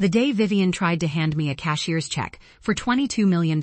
The day Vivian tried to hand me a cashier's check for $22 million,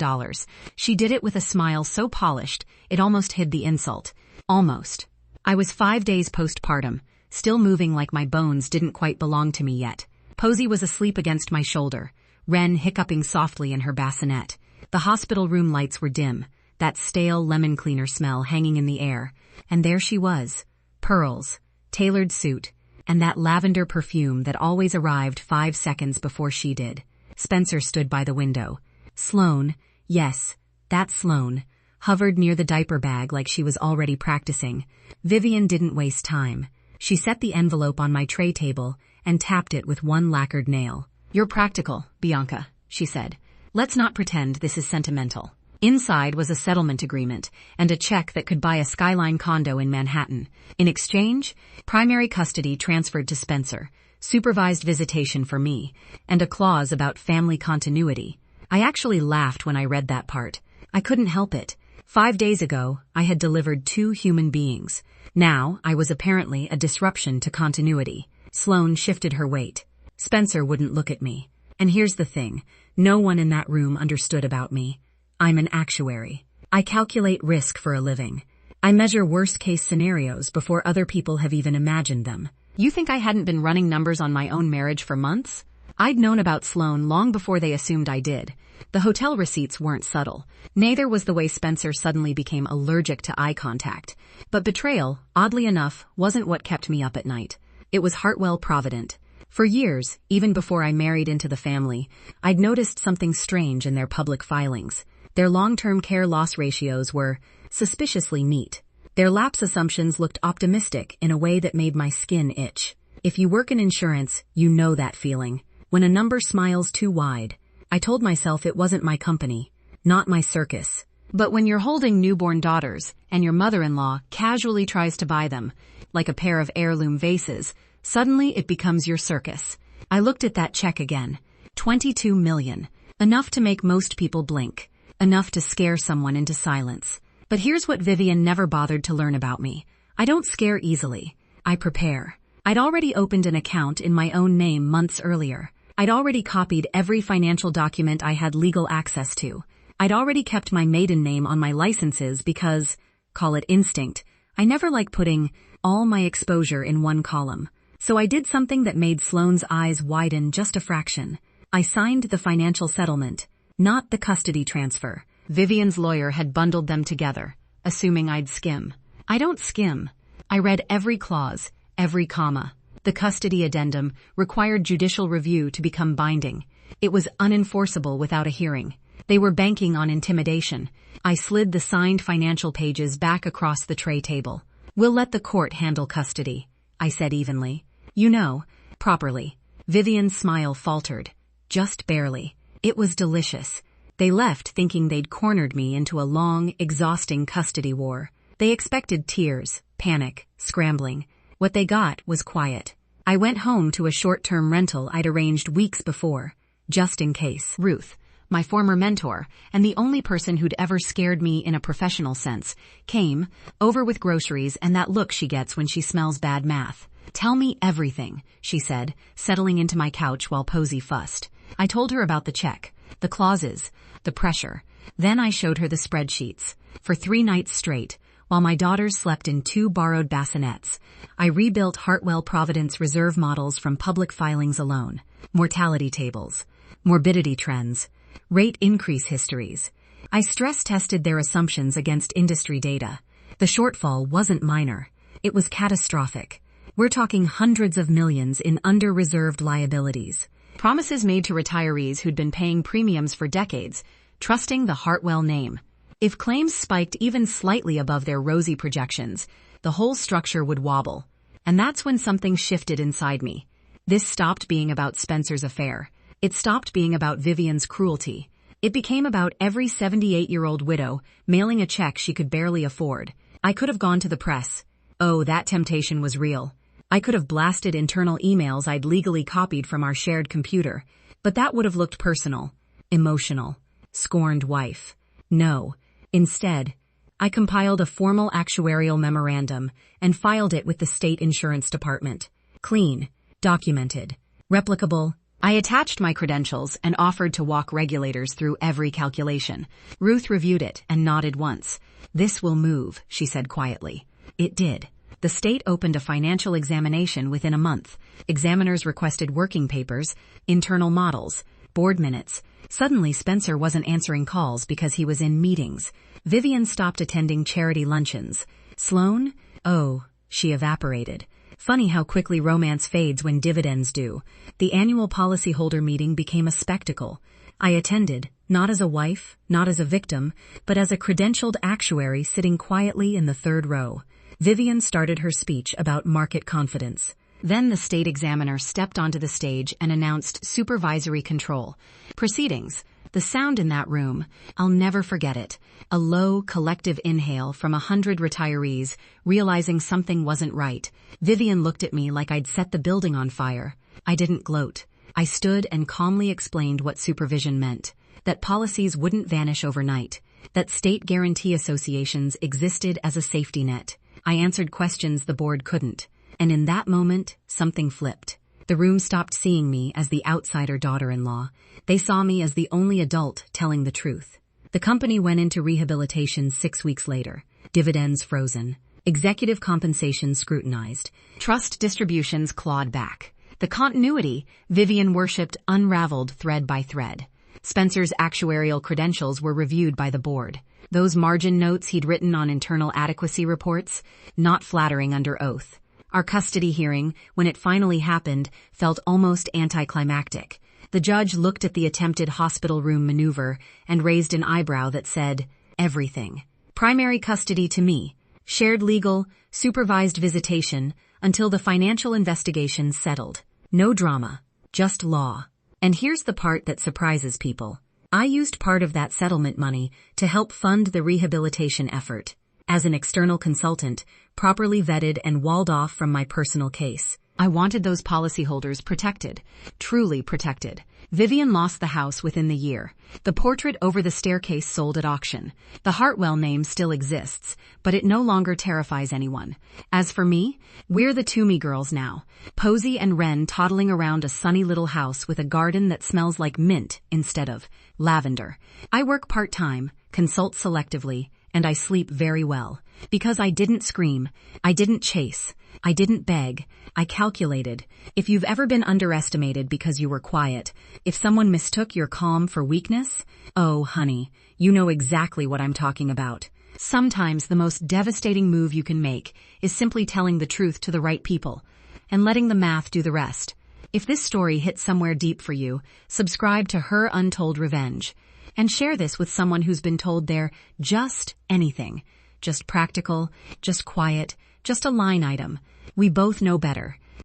she did it with a smile so polished, it almost hid the insult. Almost. I was 5 days postpartum, still moving like my bones didn't quite belong to me yet. Posey was asleep against my shoulder, Wren hiccuping softly in her bassinet. The hospital room lights were dim, that stale lemon cleaner smell hanging in the air, and there she was. Pearls, tailored suit, and that lavender perfume that always arrived 5 seconds before she did. Spencer stood by the window. Sloane, yes, that Sloane, hovered near the diaper bag like she was already practicing. Vivian didn't waste time. She set the envelope on my tray table and tapped it with one lacquered nail. "You're practical, Bianca," she said. "Let's not pretend this is sentimental." Inside was a settlement agreement and a check that could buy a skyline condo in Manhattan. In exchange, primary custody transferred to Spencer, supervised visitation for me, and a clause about family continuity. I actually laughed when I read that part. I couldn't help it. 5 days ago, I had delivered 2 human beings. Now, I was apparently a disruption to continuity. Sloane shifted her weight. Spencer wouldn't look at me. And here's the thing, no one in that room understood about me. I'm an actuary. I calculate risk for a living. I measure worst-case scenarios before other people have even imagined them. You think I hadn't been running numbers on my own marriage for months? I'd known about Sloane long before they assumed I did. The hotel receipts weren't subtle. Neither was the way Spencer suddenly became allergic to eye contact. But betrayal, oddly enough, wasn't what kept me up at night. It was Hartwell-Provident. For years, even before I married into the family, I'd noticed something strange in their public filings. Their long-term care loss ratios were suspiciously neat. Their lapse assumptions looked optimistic in a way that made my skin itch. If you work in insurance, you know that feeling. When a number smiles too wide. I told myself it wasn't my company, not my circus. But when you're holding newborn daughters and your mother-in-law casually tries to buy them, like a pair of heirloom vases, suddenly it becomes your circus. I looked at that check again. $22 million. Enough to make most people blink. Enough to scare someone into silence. But here's what Vivian never bothered to learn about me. I don't scare easily. I prepare. I'd already opened an account in my own name months earlier. I'd already copied every financial document I had legal access to. I'd already kept my maiden name on my licenses because, call it instinct, I never like putting all my exposure in one column. So I did something that made Sloane's eyes widen just a fraction. I signed the financial settlement, not the custody transfer. Vivian's lawyer had bundled them together, assuming I'd skim. I don't skim. I read every clause, every comma. The custody addendum required judicial review to become binding. It was unenforceable without a hearing. They were banking on intimidation. I slid the signed financial pages back across the tray table. "We'll let the court handle custody," I said evenly. "You know, properly." Vivian's smile faltered. Just barely. It was delicious. They left thinking they'd cornered me into a long, exhausting custody war. They expected tears, panic, scrambling. What they got was quiet. I went home to a short-term rental I'd arranged weeks before, just in case. Ruth, my former mentor, and the only person who'd ever scared me in a professional sense, came, over with groceries and that look she gets when she smells bad math. "Tell me everything," she said, settling into my couch while Posey fussed. I told her about the check, the clauses, the pressure. Then I showed her the spreadsheets. For 3 nights straight, while my daughters slept in 2 borrowed bassinets, I rebuilt Hartwell-Provident's reserve models from public filings alone. Mortality tables, morbidity trends, rate increase histories. I stress-tested their assumptions against industry data. The shortfall wasn't minor. It was catastrophic. We're talking hundreds of millions in under-reserved liabilities. Promises made to retirees who'd been paying premiums for decades, trusting the Hartwell name. If claims spiked even slightly above their rosy projections, the whole structure would wobble. And that's when something shifted inside me. This stopped being about Spencer's affair. It stopped being about Vivian's cruelty. It became about every 78-year-old widow mailing a check she could barely afford. I could have gone to the press. Oh, that temptation was real. I could have blasted internal emails I'd legally copied from our shared computer, but that would have looked personal, emotional, scorned wife. No. Instead, I compiled a formal actuarial memorandum and filed it with the state insurance department. Clean, documented, replicable, I attached my credentials and offered to walk regulators through every calculation. Ruth reviewed it and nodded once. "This will move," she said quietly. It did. The state opened a financial examination within a month. Examiners requested working papers, internal models, board minutes. Suddenly, Spencer wasn't answering calls because he was in meetings. Vivian stopped attending charity luncheons. Sloan? Oh, she evaporated. Funny how quickly romance fades when dividends do. The annual policyholder meeting became a spectacle. I attended, not as a wife, not as a victim, but as a credentialed actuary sitting quietly in the third row. Vivian started her speech about market confidence. Then the state examiner stepped onto the stage and announced supervisory control. Proceedings. The sound in that room, I'll never forget it. A low, collective inhale from 100 retirees, realizing something wasn't right. Vivian looked at me like I'd set the building on fire. I didn't gloat. I stood and calmly explained what supervision meant. That policies wouldn't vanish overnight. That state guarantee associations existed as a safety net. I answered questions the board couldn't. And in that moment, something flipped. The room stopped seeing me as the outsider daughter-in-law. They saw me as the only adult telling the truth. The company went into rehabilitation 6 weeks later. Dividends frozen. Executive compensation scrutinized. Trust distributions clawed back. The continuity Vivian worshipped unraveled thread by thread. Spencer's actuarial credentials were reviewed by the board. Those margin notes he'd written on internal adequacy reports, not flattering under oath. Our custody hearing, when it finally happened, felt almost anticlimactic. The judge looked at the attempted hospital room maneuver and raised an eyebrow that said, "Everything. Primary custody to me. Shared legal, supervised visitation, until the financial investigation settled. No drama. Just law." And here's the part that surprises people. I used part of that settlement money to help fund the rehabilitation effort. As an external consultant, properly vetted and walled off from my personal case. I wanted those policyholders protected, truly protected. Vivian lost the house within the year. The portrait over the staircase sold at auction. The Hartwell name still exists, but it no longer terrifies anyone. As for me, we're the Toomey girls now. Posey and Wren toddling around a sunny little house with a garden that smells like mint instead of lavender. I work part-time, consult selectively, and I sleep very well. Because I didn't scream, I didn't chase, I didn't beg, I calculated. If you've ever been underestimated because you were quiet, if someone mistook your calm for weakness, oh, honey, you know exactly what I'm talking about. Sometimes the most devastating move you can make is simply telling the truth to the right people and letting the math do the rest. If this story hit somewhere deep for you, subscribe to Her Untold Revenge. And share this with someone who's been told they're just anything. Just practical, just quiet, just a line item. We both know better.